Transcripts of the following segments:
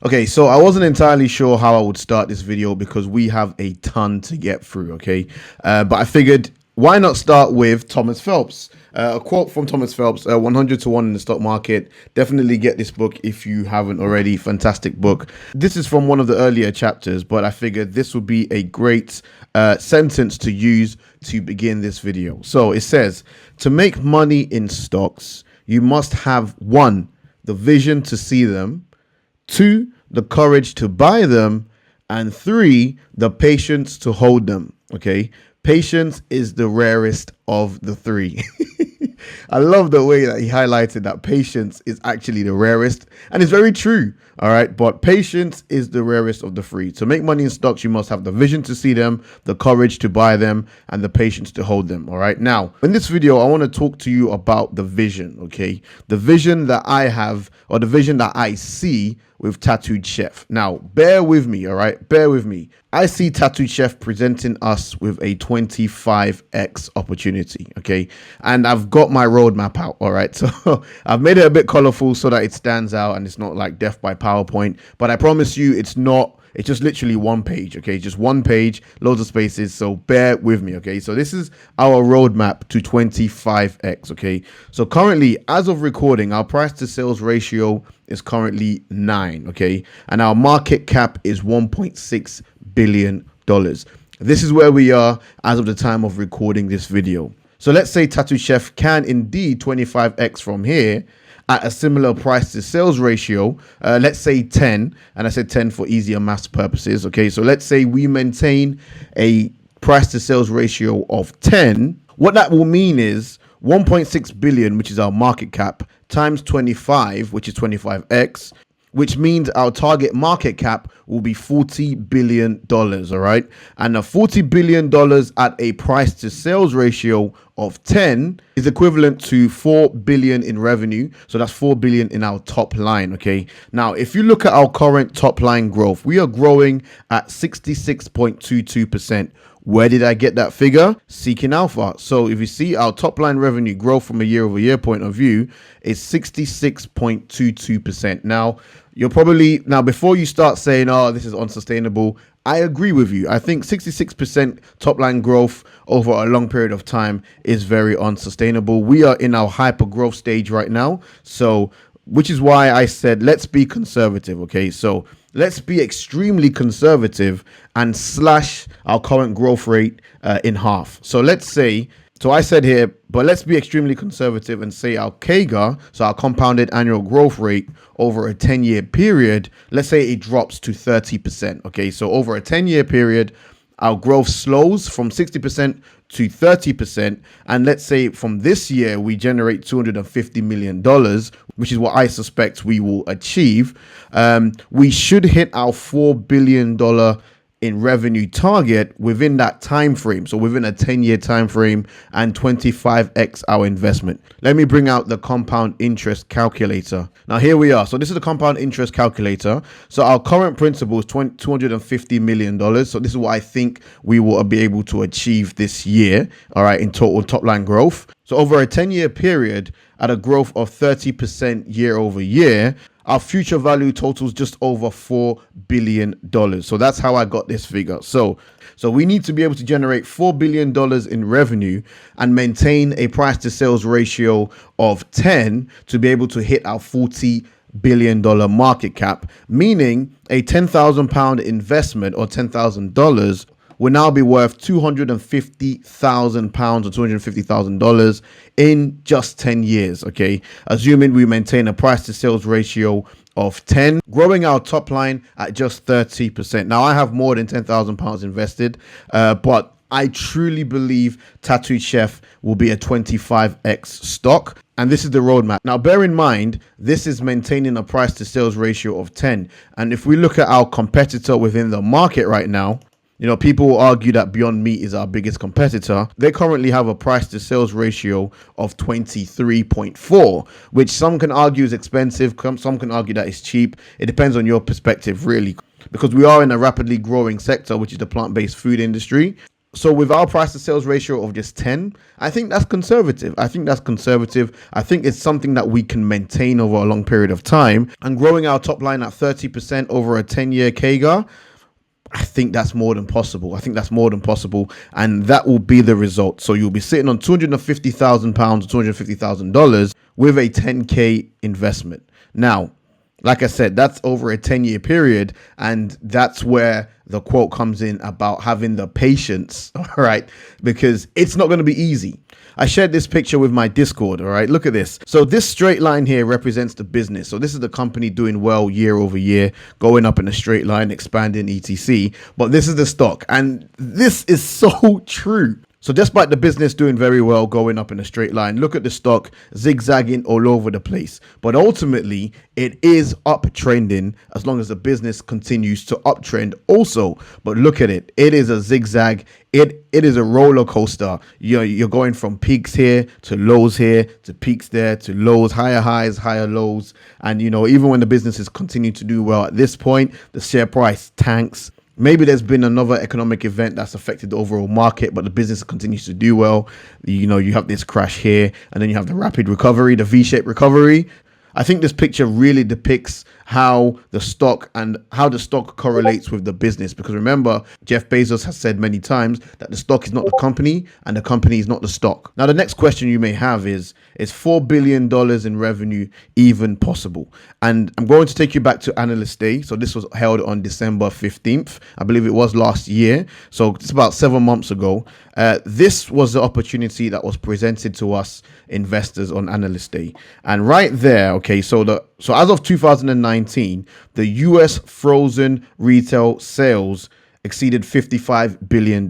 Okay, so I wasn't entirely sure how I would start this video because we have a ton to get through, okay? But I figured, why not start with Thomas Phelps? A quote from Thomas Phelps, 100 to 1 in the stock market. Definitely get this book if you haven't already. Fantastic book. This is from one of the earlier chapters, but I figured this would be a great sentence to use to begin this video. So it says, to make money in stocks, you must have one, the vision to see them, two, the courage to buy them, and three, the patience to hold them. Okay. Patience is the rarest of the three. I love the way that he highlighted that patience is actually the rarest, and it's very true. All right, but patience is the rarest of the three. To make money in stocks, you must have the vision to see them, the courage to buy them, and the patience to hold them. All right, now in this video, I want to talk to you about the vision. Okay, the vision that I have, or the vision that I see with Tattooed Chef. Now, bear with me, all right? Bear with me. I see Tattooed Chef presenting us with a 25x opportunity, okay? And I've got my roadmap out, all right? So I've made it a bit colorful so that it stands out and it's not like death by PowerPoint. But I promise you, it's just literally one page, okay? Just one page, loads of spaces. So bear with me, okay? So this is our roadmap to 25x, okay? So currently, as of recording, our price to sales ratio is currently 9, okay? And our market cap is $1.6 billion. This is where we are as of the time of recording this video. So let's say Tattoo Chef can indeed 25x from here at a similar price to sales ratio, let's say 10, and I said 10 for easier maths purposes, okay? So let's say we maintain a price to sales ratio of 10. What that will mean is 1.6 billion, which is our market cap, times 25, which is 25x, which means our target market cap will be $40 billion, all right? And the $40 billion at a price to sales ratio of 10 is equivalent to 4 billion in revenue. So that's 4 billion in our top line, okay? Now, if you look at our current top line growth, we are growing at 66.22%. Where did I get that figure? Seeking Alpha. So if you see our top line revenue growth from a year over year point of view is 66.22%. Now, before you start saying, oh, this is unsustainable, I agree with you. I think 66% top line growth over a long period of time is very unsustainable. We are in our hyper growth stage right now. So, which is why I said, let's be conservative. Okay. So let's be extremely conservative and slash our current growth rate in half. So let's say, so I said here, but let's be extremely conservative and say our CAGR, so our compounded annual growth rate over a 10-year period, let's say it drops to 30%. Okay, so over a 10-year period, our growth slows from 60% to 30%. And let's say from this year, we generate $250 million, which is what I suspect we will achieve. We should hit our $4 billion in revenue target within that time frame, so within a 10-year time frame, and 25x our investment. Let me bring out the compound interest calculator. Now here we are. So this is the compound interest calculator. So our current principal is $250 million. So this is what I think we will be able to achieve this year, all right, in total top line growth. So over a 10-year period, at a growth of 30% year over year, our future value totals just over $4 billion. So that's how I got this figure. So we need to be able to generate $4 billion in revenue and maintain a price to sales ratio of 10 to be able to hit our $40 billion market cap, meaning a £10,000 investment or $10,000 will now be worth £250,000 or $250,000 in just 10 years, okay? Assuming we maintain a price to sales ratio of 10, growing our top line at just 30%. Now, I have more than £10,000 invested, but I truly believe Tattooed Chef will be a 25x stock. And this is the roadmap. Now, bear in mind, this is maintaining a price to sales ratio of 10. And if we look at our competitor within the market right now, you know, people will argue that Beyond Meat is our biggest competitor. They currently have a price to sales ratio of 23.4, which some can argue is expensive. Some can argue that it's cheap. It depends on your perspective, really, because we are in a rapidly growing sector, which is the plant-based food industry. So with our price to sales ratio of just 10, I think that's conservative. I think it's something that we can maintain over a long period of time. And growing our top line at 30% over a 10-year CAGR, I think that's more than possible. And that will be the result. So you'll be sitting on £250,000 or $250,000 with a 10K investment. Now, like I said, that's over a 10-year period, and that's where the quote comes in about having the patience, all right? Because it's not going to be easy. I shared this picture with my Discord, all right? Look at this. So this straight line here represents the business. So this is the company doing well year over year, going up in a straight line, expanding, etc. But this is the stock, and this is so true. So despite the business doing very well, going up in a straight line, look at the stock zigzagging all over the place. But ultimately, it is uptrending as long as the business continues to uptrend also. But look at it. It is a zigzag. It is a roller coaster. You're going from peaks here to lows here to peaks there to lows, higher highs, higher lows. And, even when the business is continuing to do well at this point, the share price tanks. Maybe there's been another economic event that's affected the overall market, but the business continues to do well. You have this crash here, and then you have the rapid recovery, the V-shaped recovery. I think this picture really depicts how the stock correlates with the business. Because remember, Jeff Bezos has said many times that the stock is not the company and the company is not the stock. Now, the next question you may have is $4 billion in revenue even possible? And I'm going to take you back to Analyst Day. So this was held on December 15th. I believe it was last year. So it's about 7 months ago. This was the opportunity that was presented to us investors on Analyst Day. And right there, okay, so as of 2019, the US frozen retail sales exceeded $55 billion.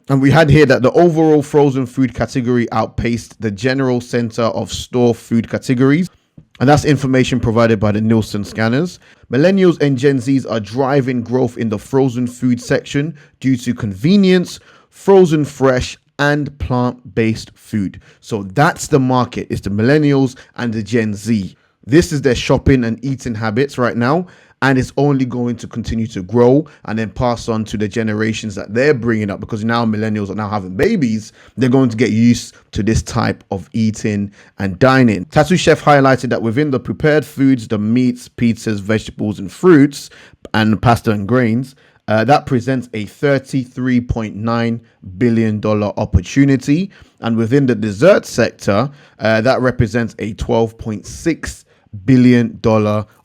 And we had here that the overall frozen food category outpaced the general center of store food categories. And that's information provided by the Nielsen scanners. Millennials and Gen Zs are driving growth in the frozen food section due to convenience, frozen fresh, and plant-based food. So that's the market. It's the millennials and the Gen Z. This is their shopping and eating habits right now, and it's only going to continue to grow and then pass on to the generations that they're bringing up, because now millennials are now having babies. They're going to get used to this type of eating and dining. Tattoo Chef highlighted that within the prepared foods, the meats, pizzas, vegetables, and fruits, and pasta and grains, that presents a $33.9 billion opportunity. And within the dessert sector, that represents a $12.6 billion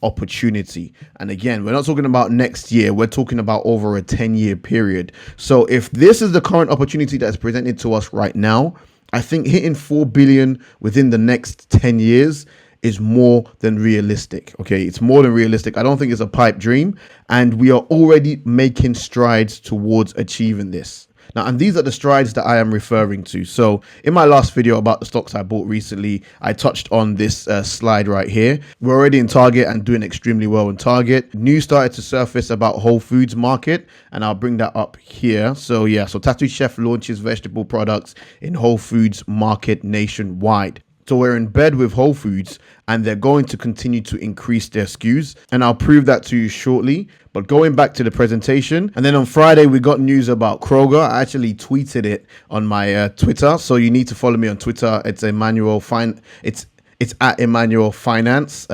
opportunity. And again, we're not talking about next year. We're talking about over a 10-year period. So if this is the current opportunity that is presented to us right now, I think hitting 4 billion within the next 10 years is more than realistic. Okay, it's more than realistic. I don't think it's a pipe dream, and we are already making strides towards achieving this. Now, and these are the strides that I am referring to. So in my last video about the stocks I bought recently, I touched on this slide right here. We're already in Target and doing extremely well in Target. News started to surface about Whole Foods Market, and I'll bring that up here. So yeah, so Tattoo Chef launches vegetable products in Whole Foods Market nationwide. So we're in bed with Whole Foods, and they're going to continue to increase their SKUs, and I'll prove that to you shortly. But going back to the presentation, and then on Friday we got news about Kroger. I actually tweeted it on my Twitter, so you need to follow me on Twitter. It's it's at Emmanuel Finance.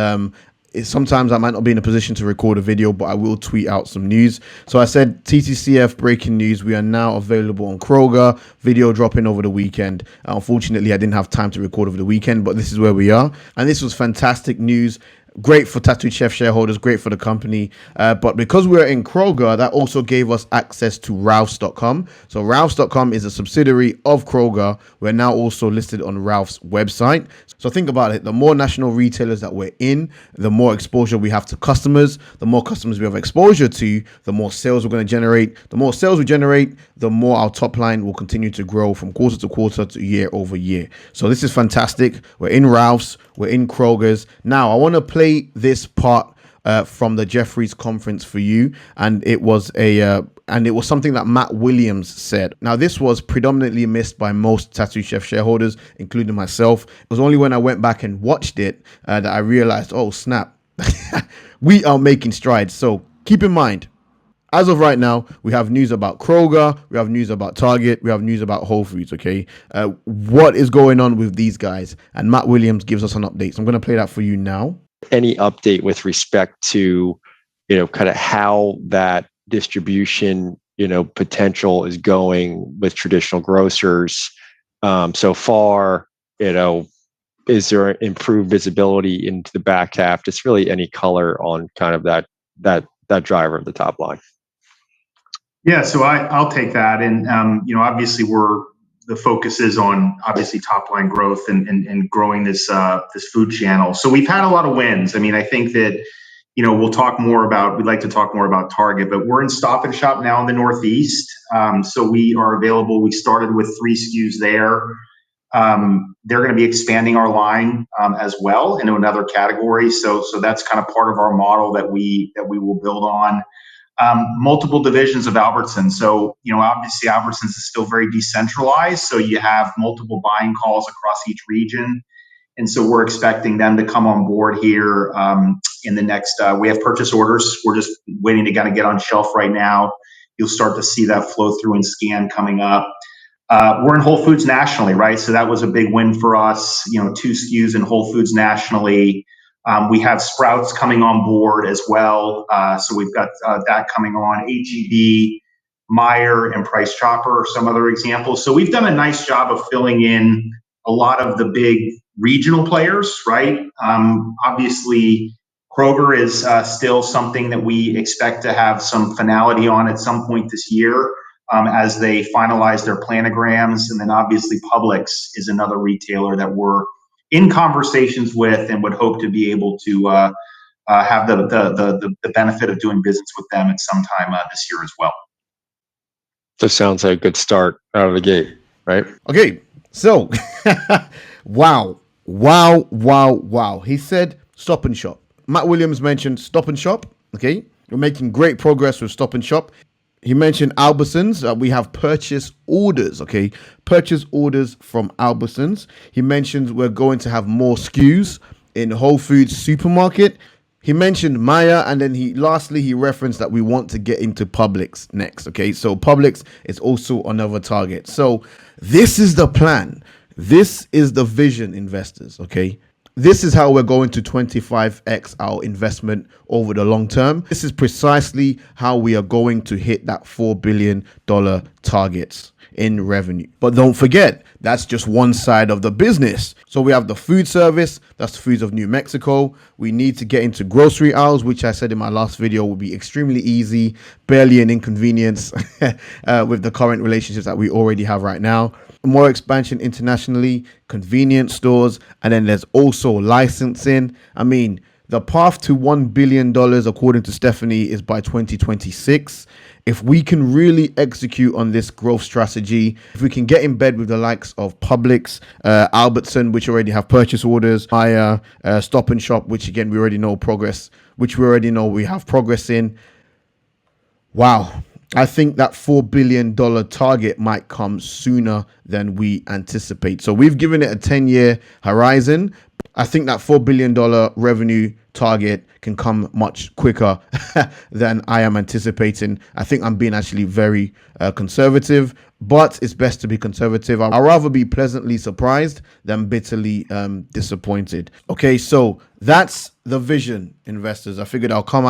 Sometimes I might not be in a position to record a video, but I will tweet out some news. So I said TTCF breaking news. We are now available on Kroger. Video dropping over the weekend. Unfortunately, I didn't have time to record over the weekend, but this is where we are. And this was fantastic news. Great for Tattoo Chef shareholders, great for the company. But because we're in Kroger, that also gave us access to Ralphs.com. So Ralphs.com is a subsidiary of Kroger. We're now also listed on Ralph's website. So think about it. The more national retailers that we're in, the more exposure we have to customers. The more customers we have exposure to, the more sales we're going to generate. The more sales we generate, the more our top line will continue to grow from quarter to quarter to year over year. So this is fantastic. We're in Ralph's, we're in Kroger's. Now I want to play this part from the Jefferies conference for you, and it was something that Matt Williams said. Now this was predominantly missed by most Tattoo Chef shareholders, including myself. It was only when I went back and watched it that I realized, oh snap, we are making strides. So keep in mind, As of right now, we have news about Kroger, we have news about Target, we have news about Whole Foods. Okay, what is going on with these guys? And Matt Williams gives us an update. So I'm going to play that for you now. Any update with respect to, kind of how that distribution, potential is going with traditional grocers so far? Is there improved visibility into the back half? Just really any color on kind of that driver of the top line. Yeah, so I'll take that. And, obviously the focus is on obviously top line growth and growing this food channel. So we've had a lot of wins. I mean, I think that, we'd like to talk more about Target, but we're in Stop and Shop now in the Northeast. So we are available. We started with 3 SKUs there. They're going to be expanding our line as well into another category. So that's kind of part of our model that we will build on. Multiple divisions of Albertsons. So, obviously Albertsons is still very decentralized. So you have multiple buying calls across each region. And so we're expecting them to come on board here in the next, we have purchase orders. We're just waiting to kind of get on shelf right now. You'll start to see that flow through in scan coming up. We're in Whole Foods nationally, right? So that was a big win for us, 2 SKUs in Whole Foods nationally. We have Sprouts coming on board as well. So we've got that coming on. HEB, Meijer, and Price Chopper are some other examples. So we've done a nice job of filling in a lot of the big regional players, right? Obviously, Kroger is still something that we expect to have some finality on at some point this year as they finalize their planograms. And then obviously Publix is another retailer that we're in conversations with and would hope to be able to have the benefit of doing business with them at some time this year as well. This sounds like a good start out of the gate, right? Okay, so wow. He said Stop and Shop. Matt Williams mentioned Stop and Shop. Okay, we're making great progress with Stop and Shop. He mentioned Albertsons. We have purchase orders, okay? Purchase orders from Albertsons. He mentioned we're going to have more SKUs in Whole Foods supermarket. He mentioned Meijer, and then he referenced that we want to get into Publix next, okay? So Publix is also another target. So this is the plan. This is the vision, investors, okay? This is how we're going to 25x our investment over the long term. This is precisely how we are going to hit that $4 billion targets in revenue. But don't forget, that's just one side of the business. So we have the food service, that's Foods of New Mexico. We need to get into grocery aisles, which I said in my last video will be extremely easy, barely an inconvenience with the current relationships that we already have right now. More expansion internationally, convenience stores, and then there's also licensing. I mean, the path to $1 billion, according to Stephanie, is by 2026. If we can really execute on this growth strategy, if we can get in bed with the likes of Publix, Albertson, which already have purchase orders, Meijer, Stop and Shop, which again, we already know we have progress in. Wow. I think that $4 billion target might come sooner than we anticipate. So we've given it a 10-year horizon. I think that $4 billion revenue target can come much quicker than I am anticipating. I think I'm being actually very conservative, but it's best to be conservative. I'd rather be pleasantly surprised than bitterly disappointed. Okay, so that's the vision, investors. I figured I'll come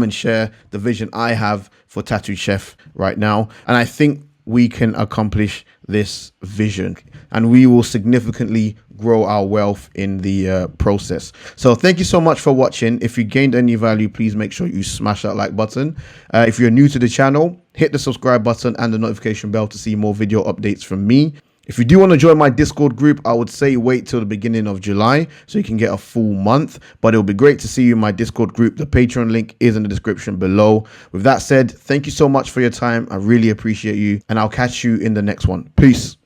and share the vision I have for Tattooed Chef right now. And I think we can accomplish this vision and we will significantly grow our wealth in the process. So thank you so much for watching. If you gained any value, please make sure you smash that like button. If you're new to the channel, hit the subscribe button and the notification bell to see more video updates from me. If you do want to join my Discord group, I would say wait till the beginning of July so you can get a full month. But it'll be great to see you in my Discord group. The Patreon link is in the description below. With that said, thank you so much for your time. I really appreciate you. And I'll catch you in the next one. Peace.